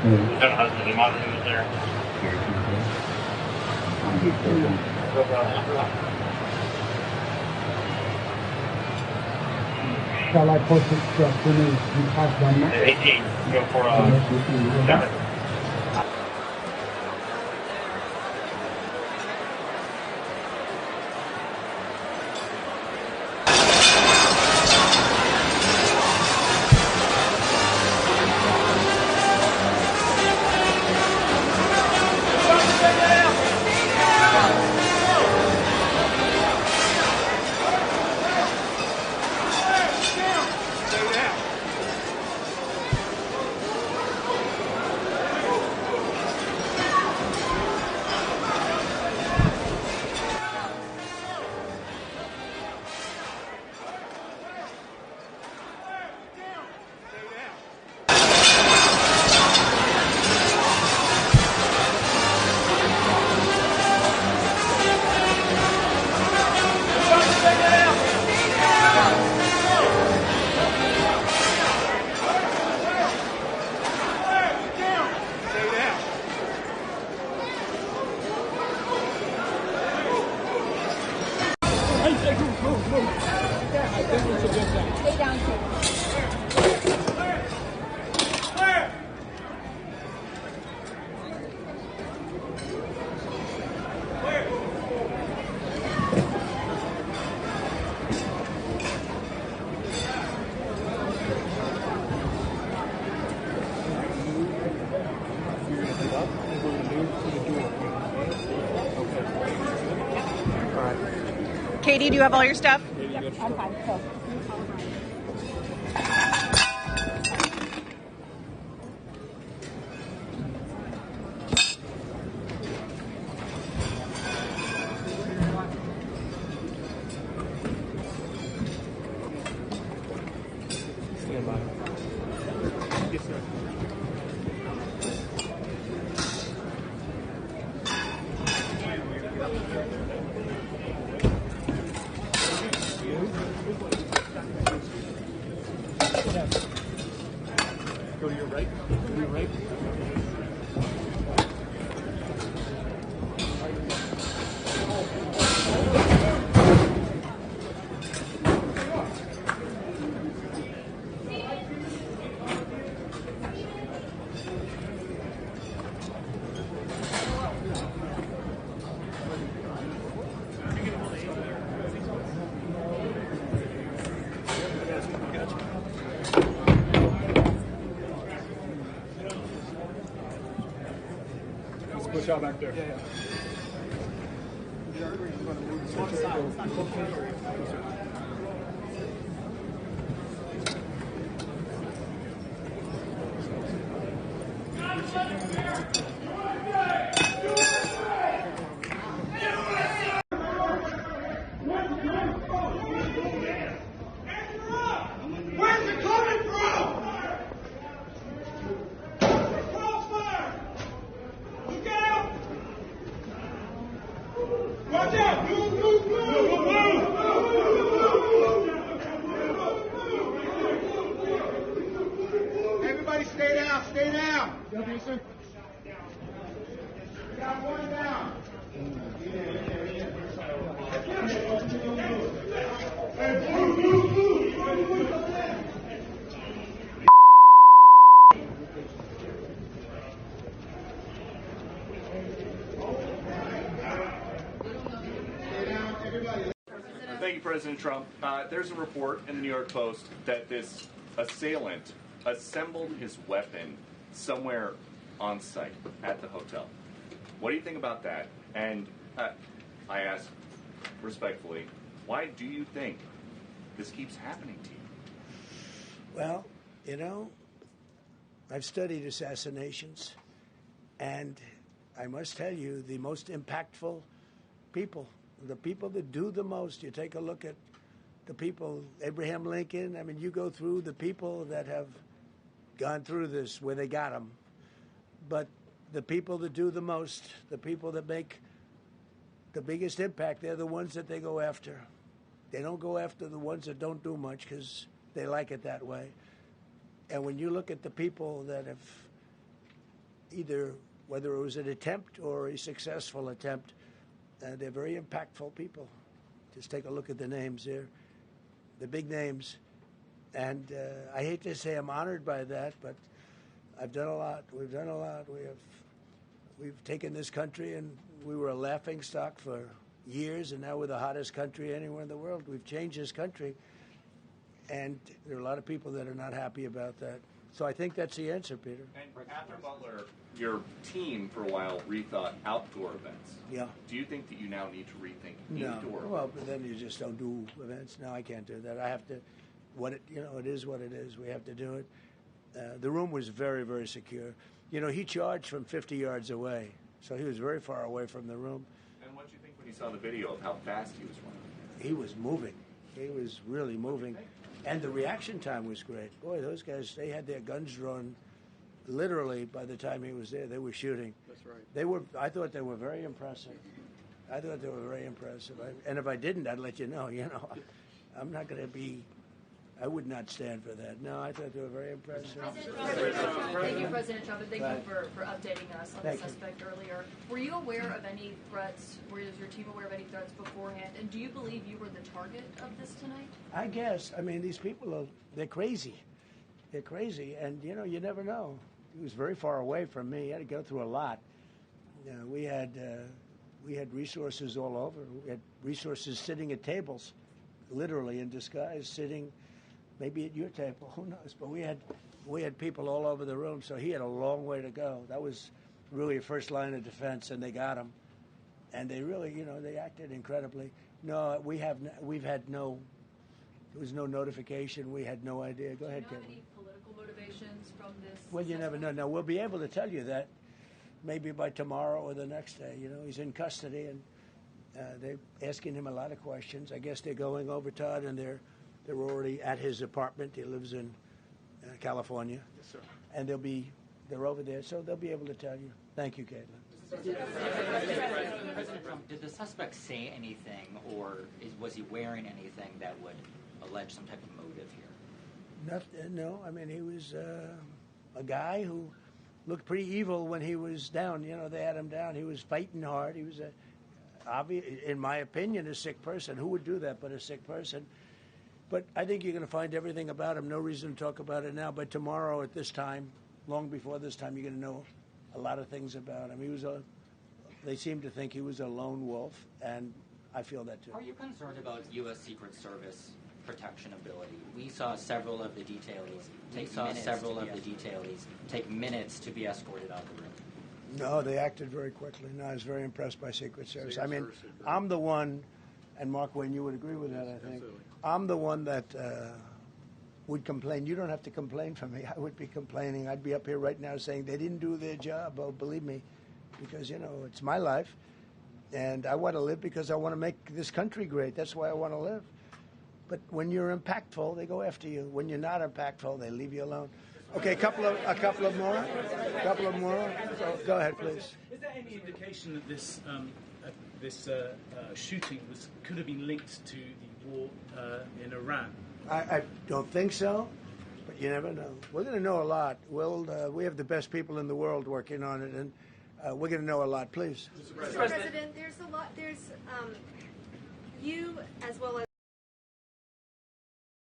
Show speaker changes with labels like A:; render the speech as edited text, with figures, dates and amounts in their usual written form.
A: Her husband and mother was there.
B: Shall I post it as soon as you pass one now?
A: 18. Go for
B: Yeah.
C: Stay down,
D: Katie, do you have all your stuff?
C: Yep, I'm fine. So.
E: Stand by. Yes, sir. Go to your right. Go to your right. Push out back there. Yeah.
F: Where's it coming from? Crossfire! Look out! Watch out! Move, move, move! Everybody stay down, stay down! Okay, sir. We got one down. Hey, move, move, move!
G: Thank you, President Trump. There's a report in the New York Post that this assailant assembled his weapon somewhere on site at the hotel. What do you think about that? And I ask respectfully, why do you think this keeps happening to you?
H: Well, you know, I've studied assassinations, and I must tell you, the most impactful people, the people that do the most, you take a look at the people, Abraham Lincoln, I mean, you go through the people that have gone through this, where they got them. But the people that do the most, the people that make the biggest impact, they're the ones that they go after. They don't go after the ones that don't do much because they like it that way. And when you look at the people that have either whether it was an attempt or a successful attempt. They're very impactful people. Just take a look at the names there, the big names. And I hate to say I'm honored by that, but I've done a lot. We've done a lot. We've taken this country, and we were a laughing stock for years, and now we're the hottest country anywhere in the world. We've changed this country, and there are a lot of people that are not happy about that. So I think that's the answer, Peter.
G: And after Butler, your team for a while rethought outdoor events.
H: Yeah.
G: Do you think that you now need to rethink
H: No.
G: indoor?
H: Well, but then you just don't do events. No, I can't do that. I have to. It is what it is. We have to do it. The room was very, very secure. He charged from 50 yards away, so he was very far away from the room.
G: And what did you think when you saw the video of how fast he was running?
H: He was moving. He was really moving. And the reaction time was great. Boy, those guys, they had their guns drawn literally by the time he was there. They were shooting.
E: That's right.
H: I thought they were very impressive. And if I didn't, I'd let you know. I'm not going to be... I would not stand for that. No, I thought they were very impressive.
I: Thank you, President Trump, and thank you for updating us on the
H: Thank you.
I: suspect earlier. Were you aware of any threats? Was your team aware of any threats beforehand? And do you believe you were the target of this tonight?
H: I guess. I mean, these people they're crazy. They're crazy, and you never know. He was very far away from me. He had to go through a lot. We had resources all over. We had resources sitting at tables, literally in disguise, sitting. Maybe at your table, who knows? But we had people all over the room, so he had a long way to go. That was really a first line of defense, and they got him. And they really, they acted incredibly. No, there was no notification. We had no idea. Go ahead,
I: Do you
H: Kevin.
I: have any political motivations from this?
H: Well, you never know. Now, we'll be able to tell you that maybe by tomorrow or the next day. He's in custody, and they're asking him a lot of questions. I guess they're going over, Todd, and they're already at his apartment. He lives in California.
E: Yes, sir.
H: And they're over there, so they'll be able to tell you. Thank you, Caitlin.
J: President Trump, did the suspect say anything, or was he wearing anything that would allege some type of motive here?
H: No, I mean, he was a guy who looked pretty evil when he was down. They had him down. He was fighting hard. He was, in my opinion, a sick person. Who would do that but a sick person? But I think you're going to find everything about him. No reason to talk about it now. But tomorrow at this time, long before this time, you're going to know a lot of things about him. They seem to think he was a lone wolf, and I feel that too.
J: Are you concerned about U.S. Secret Service protection ability? We saw several of the detailees take minutes to be escorted out of the room.
H: No, they acted very quickly. No, I was very impressed by Secret Service. I mean, I'm the one, and Mark Wayne, you would agree with that, I think.
E: Absolutely.
H: I'm the one that would complain. You don't have to complain for me. I would be complaining. I'd be up here right now saying they didn't do their job. Oh, believe me, because, it's my life, and I want to live because I want to make this country great. That's why I want to live. But when you're impactful, they go after you. When you're not impactful, they leave you alone. Okay, a couple of more. Go ahead, please.
K: Is there any indication that this shooting could have been linked to the war in Iran?
H: I don't think so, but you never know. We're going to know a lot. We have the best people in the world working on it, and we're going to know a lot. Please.
L: Mr. President, there's a lot. There's you as well as